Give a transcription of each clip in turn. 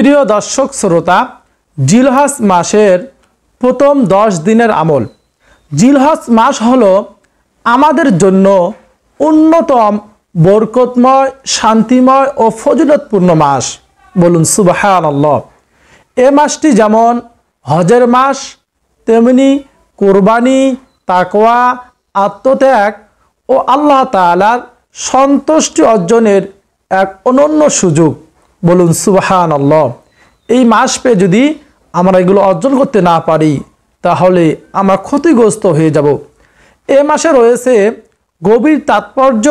প্রিয় দর্শক শ্রোতা, জিলহজ মাসের প্রথম 10 দিনের আমল। জিলহজ মাস হলো আমাদের জন্য অন্যতম বরকতময়, শান্তিময় ও ফজিলতপূর্ণ মাস। বলুন সুবহানাল্লাহ। এ মাসটি যেমন হজের মাস, তেমনি কুরবানি, তাকওয়া, আত্মত্যাগ ও আল্লাহ তাআলার সন্তুষ্টি অর্জনের এক অনন্য সুযোগ। বলুন সুবহানাল্লাহ। এই মাস পেয়ে যদি আমরা এগুলো অর্জন করতে না পারি তাহলে আমরা ক্ষতিগ্রস্ত হয়ে যাব। এ মাসে রয়েছে গভীর তাৎপর্য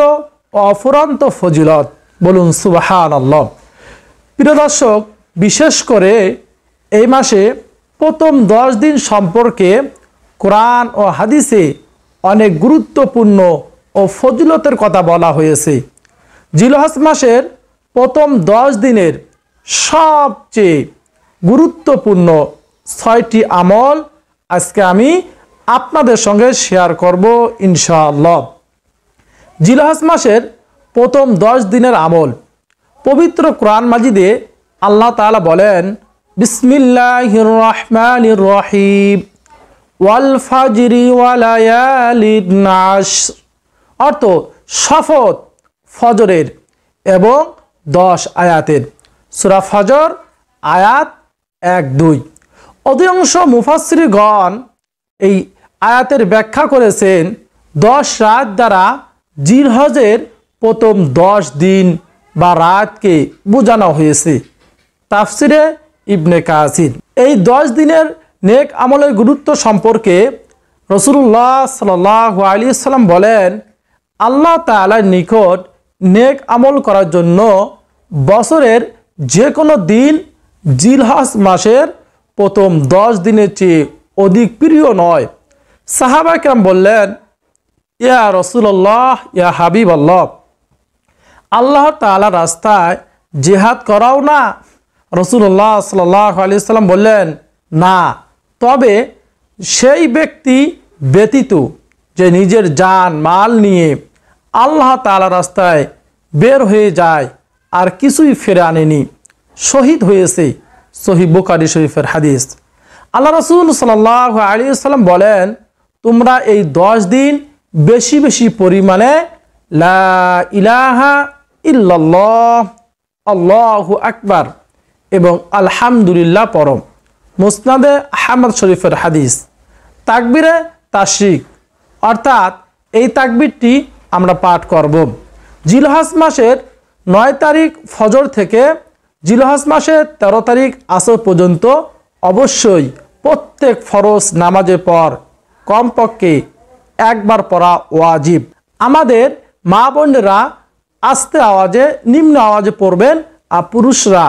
ও অফুরন্ত ফজিলত। বলুন সুবহানাল্লাহ। প্রিয় দর্শক, বিশেষ করে এই মাসে প্রথম 10 দিন সম্পর্কে কোরআন ও হাদিসে অনেক গুরুত্বপূর্ণ ও ফজিলতের কথা বলা হয়েছে। জিলহজ মাসের প্রথম 10 দিনের সবচেয়ে গুরুত্বপূর্ণ 6টি আমল আজকে আমি আপনাদের সঙ্গে শেয়ার করব ইনশাআল্লাহ। জিলহজ মাসের প্রথম 10 দিনের আমল। পবিত্র কোরআন মাজিদে আল্লাহ তাআলা বলেন, বিসমিল্লাহির রহমানির রহিম, ওয়াল ফাজরি ওয়া লায়ালিন আশর। অর্থ শপথ ফজরের এবং 10 আয়াতের। সূরা ফজর আয়াত 1-2। অধিকাংশ মুফাসসিরগণ এই আয়াতের ব্যাখ্যা করেছেন 10 রাত দ্বারা জিলহজের প্রথম 10 দিন বা রাতকে বোঝানো হয়েছে। তাফসিরে ইবনে কাসির। এই 10 দিনের নেক আমলের গুরুত্ব সম্পর্কে রাসূলুল্লাহ সাল্লাল্লাহু আলাইহি ওয়াসাল্লাম বলেন, আল্লাহ তাআলার নিকট নেক আমল করার জন্য বছরের যে কোনো দিন জিলহজ মাসের প্রথম 10 দিনের চেয়ে অধিক প্রিয় নয়। সাহাবা কেরাম বললেন, ইয়া রাসূলুল্লাহ, ইয়া হাবিবাল্লাহ, আল্লাহ তাআলার রাস্তায় জিহাদ করাও না? রাসূলুল্লাহ সাল্লাল্লাহু আলাইহি ওয়াসাল্লাম বললেন, না, তবে সেই ব্যক্তি ব্যতীত যে নিজের জান মাল নিয়ে আল্লাহ তাআলার রাস্তায় বের হয়ে যায় আর কিছুই ফিরে আনেনি, শহীদ হয়েছে। সহিহ বুখারী শরীফের হাদিস। আল্লাহ রাসূল সাল্লাল্লাহু আলাইহি ওয়াসাল্লাম বলেন, তোমরা এই 10 দিন বেশি বেশি পরিমাণে লা ইলাহা ইল্লাল্লাহ, আল্লাহু আকবার এবং আলহামদুলিল্লাহ পড়ো। মুসনাদে আহমদ শরীফের হাদিস। তাকবীরে তাশরিক, অর্থাৎ এই তাকবীরটি আমরা পাঠ করব। জিলহজ মাসের 9 তারিখ ফজর থেকে জিলহজ মাসের 13 তারিখ আসর পর্যন্ত অবশ্যই প্রত্যেক ফরজ নামাজের পর কমপক্ষে একবার পড়া ওয়াজিব। আমাদের মা বোনেরা আস্তে আওয়াজে, নিম্ন আওয়াজে পড়বেন, আর পুরুষরা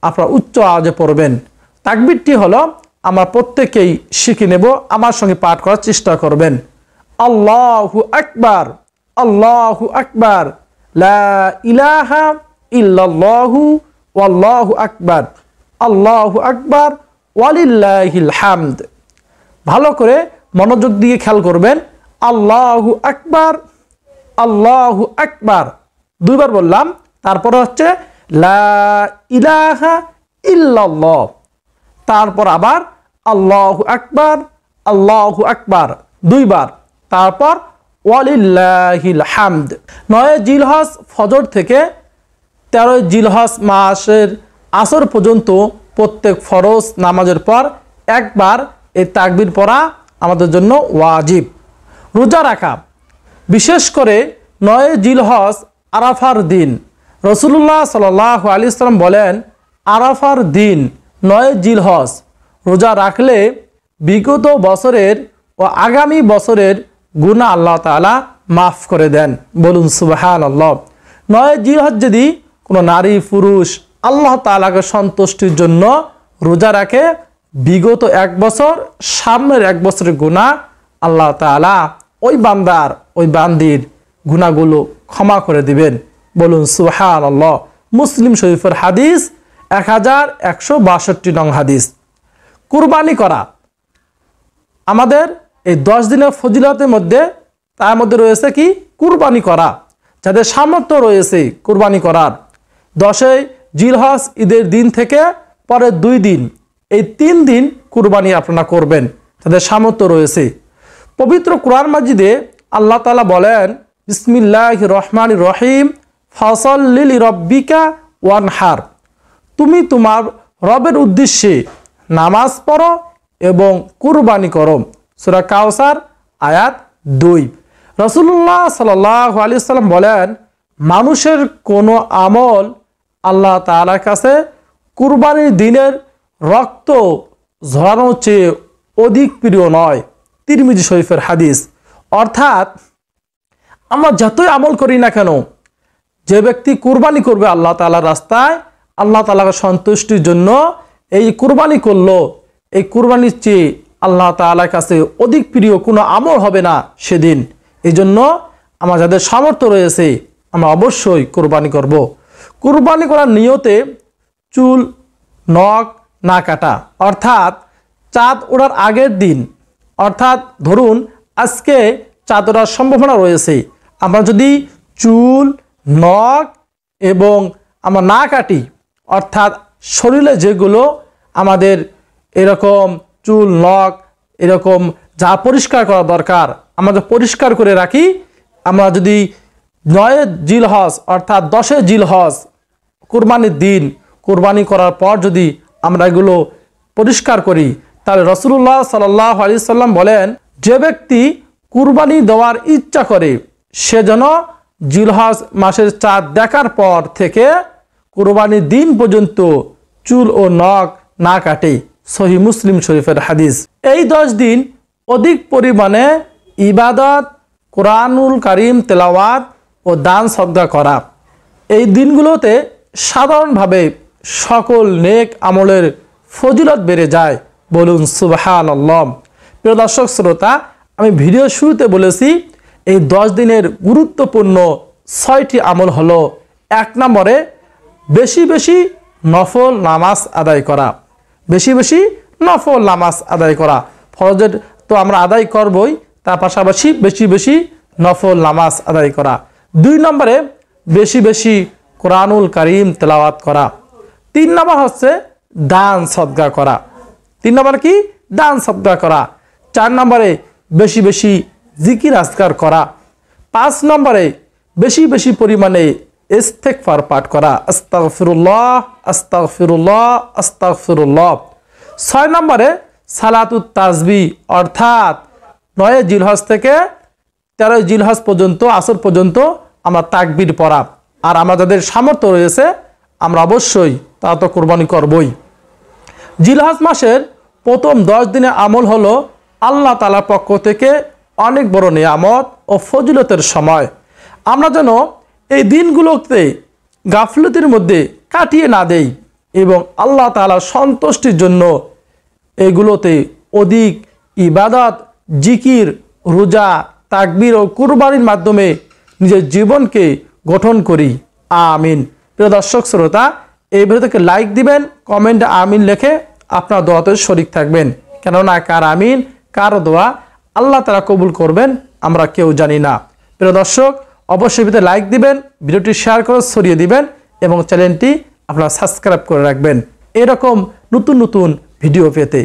আপনারা উচ্চ আওয়াজে পড়বেন। তাকবীরটি হলো আমরা প্রত্যেকেই শিখে নেব, আমার সঙ্গে পাঠ করার চেষ্টা করবেন। আল্লাহু আকবার, আল্লাহু আকবার, লা ইলাহা ইল্লাল্লাহু ওয়াল্লাহু আকবার, আল্লাহু আকবার ওয়ালিল্লাহিল হামদ। ভালো করে মনোযোগ দিয়ে খেয়াল করবেন। আল্লাহু আকবার, আল্লাহু আকবার 2 বার বললাম। তারপরে হচ্ছে লা ইলাহা ইল্লাল্লাহ, তারপর আবার আল্লাহু আকবার, আল্লাহু আকবার 2 বার, তারপর ওয়ালিল্লাহিল হামদ। 9 জিলহজ ফজর থেকে 13 জিলহজ মাসের আসর পর্যন্ত প্রত্যেক ফরজ নামাজের পর একবার এই তাকবীর পড়া আমাদের জন্য ওয়াজিব। রোজা রাখা, বিশেষ করে 9 জিলহজ আরাফার দিন। রাসূলুল্লাহ সাল্লাল্লাহু আলাইহি ওয়াসাল্লাম বলেন, আরাফার দিন 9 জিলহজ রোজা রাখলে বিগত বছরের ও আগামী বছরের গুনাহ আল্লাহ তাআলা মাফ করে দেন। বলুন সুবহানাল্লাহ। 9 জিলহজ যদি কোনো নারী পুরুষ আল্লাহ তাআলাকে সন্তুষ্টির জন্য রোজা রাখে, বিগত 1 বছর, সামনের 1 বছরের গুনাহ আল্লাহ তাআলা ওই বান্দার, ওই বান্দির গুনাহগুলো ক্ষমা করে দিবেন। বলুন সুবহানাল্লাহ। মুসলিম শরীফের হাদিস, 1162 নং হাদিস। কুরবানি করা আমাদের এই 10 দিনের ফজিলতের মধ্যে, তার মধ্যে রয়েছে কি? কুরবানি করা। যাদের সামর্থ্য রয়েছে কুরবানি করার, 10 জিলহজ ঈদের দিন থেকে পরে 2 দিন, এই 3 দিন কুরবানি আপনারা করবেন যাদের সামর্থ্য রয়েছে। পবিত্র কোরআন মাজিদে আল্লাহ তাআলা বলেন, বিসমিল্লাহির রহমানির রহিম, ফাসাল্লি লিরাব্বিকা ওয়ানহার, তুমি তোমার রবের উদ্দেশ্যে নামাজ পড়ো এবং কুরবানি করো। সূরা কাউসার আয়াত 2। রাসূলুল্লাহ সাল্লাল্লাহু আলাইহি ওয়াসাল্লাম বলেন, মানুষের কোনো আমল আল্লাহ তাআলার কাছে কুরবানির দিনের রক্ত ঝরানোর চেয়ে অধিক প্রিয় নয়। তিরমিজি শরীফের হাদিস। অর্থাৎ আমরা যতই আমল করি না কেন, যে ব্যক্তি কুরবানি করবে আল্লাহ তাআলার রাস্তায়, আল্লাহ তাআলার সন্তুষ্টির জন্য এই কুরবানি করলো, এই কুরবানির চেয়ে আল্লাহ তাআলার কাছে অধিক প্রিয় কোনো আমল হবে না সেদিন। এই জন্য আমার যাদের সামর্থ্য রয়েছে আমরা অবশ্যই কুরবানি করব। কুরবানি করার নিয়তে চুল নখ না কাটা, অর্থাৎ চাঁদ ওঠার আগের দিন, অর্থাৎ ধরুন আজকে চাঁদ ওঠার সম্ভাবনা রয়েছে, আমরা যদি চুল নখ এবং আমরা না কাটি, অর্থাৎ শরীরে যেগুলো আমাদের এরকম চুল নখ এরকম যা পরিষ্কার করা দরকার আমাদের পরিষ্কার করে রাখি, আমরা যদি 9 জিলহজ অর্থাৎ 10 জিলহজ কুরবানির দিন কুরবানি করার পর যদি আমরা এগুলো পরিষ্কার করি, তাহলে রাসূলুল্লাহ সাল্লাল্লাহু আলাইহি সাল্লাম বলেন, যে ব্যক্তি কুরবানি দেওয়ার ইচ্ছা করে সে যেন জিলহজ মাসের চাঁদ দেখার পর থেকে কুরবানির দিন পর্যন্ত চুল ও নখ না কাটে। সহিহ মুসলিম শরীফের হাদিস। এই 10 দিন অধিক পরিমাণে ইবাদত, কোরআনুল কারীম তেলাওয়াত ও দান সদকা করা। এই দিনগুলোতে সাধারণভাবে সকল নেক আমলের ফজিলত বেড়ে যায়। বলুন সুবহানাল্লাহ। প্রিয় দর্শক শ্রোতা, আমি ভিডিও শুরুতে বলেছি এই 10 দিনের গুরুত্বপূর্ণ 6টি আমল হলো, 1 নম্বরে বেশি বেশি নফল নামাজ আদায় করা। বেশি বেশি নফল নামাজ আদায় করা, ফরজের তো আমরা আদায় করবই, তার পাশাপাশি বেশি বেশি নফল নামাজ আদায় করা। 2 নম্বরে বেশি বেশি কোরআনুল কারীম তেলাওয়াত করা। 3 নম্বর হচ্ছে দান সদকা করা। 3 নম্বর কি? দান সদকা করা। 4 নম্বরে বেশি বেশি জিকির আজকার করা। 5 নম্বরে বেশি বেশি পরিমাণে ইস্তেগফার পাঠ করা, আস্তাগফিরুল্লাহ আস্তাগফিরুল্লাহ আস্তাগফিরুল্লাহ। 6 নম্বরে সালাতুত তাসবিহ, অর্থাৎ 9 জিলহজ থেকে 13 জিলহজ পর্যন্ত আসর পর্যন্ত আমরা তাকবীর পড়া। আর আমরা যাদের সামর্থ্য রয়েছে আমরা অবশ্যই তা তো কুরবানি করবই। জিলহজ মাসের প্রথম 10 দিনের আমল হলো আল্লাহ তাআলার পক্ষ থেকে অনেক বড় নিয়ামত ও ফজিলতের সময়। আমরা যেন এই দিনগুলোতে গাফলতির মধ্যে কাটিয়ে না দেই এবং আল্লাহ তাআলার সন্তুষ্টির জন্য এগুলোতে অধিক ইবাদত, জিকির, রোজা, তাকবীর ও কুরবানির মাধ্যমে নিজের জীবনকে গঠন করি। আমিন। প্রিয় দর্শক শ্রোতা, এই ভিডিওতে লাইক দিবেন, কমেন্টে আমিন লিখে আপনার দোয়াতে শরীক থাকবেন, কেননা কার আমিন কার দোয়া আল্লাহ তাআলা কবুল করবেন আমরা কেউ জানি না। প্রিয় দর্শক, অবশ্যই ভিডিওতে লাইক দিবেন, ভিডিওটি শেয়ার করে ছড়িয়ে দিবেন এবং চ্যানেলটি আপনারা সাবস্ক্রাইব করে রাখবেন এরকম নতুন নতুন ভিডিও পেতে।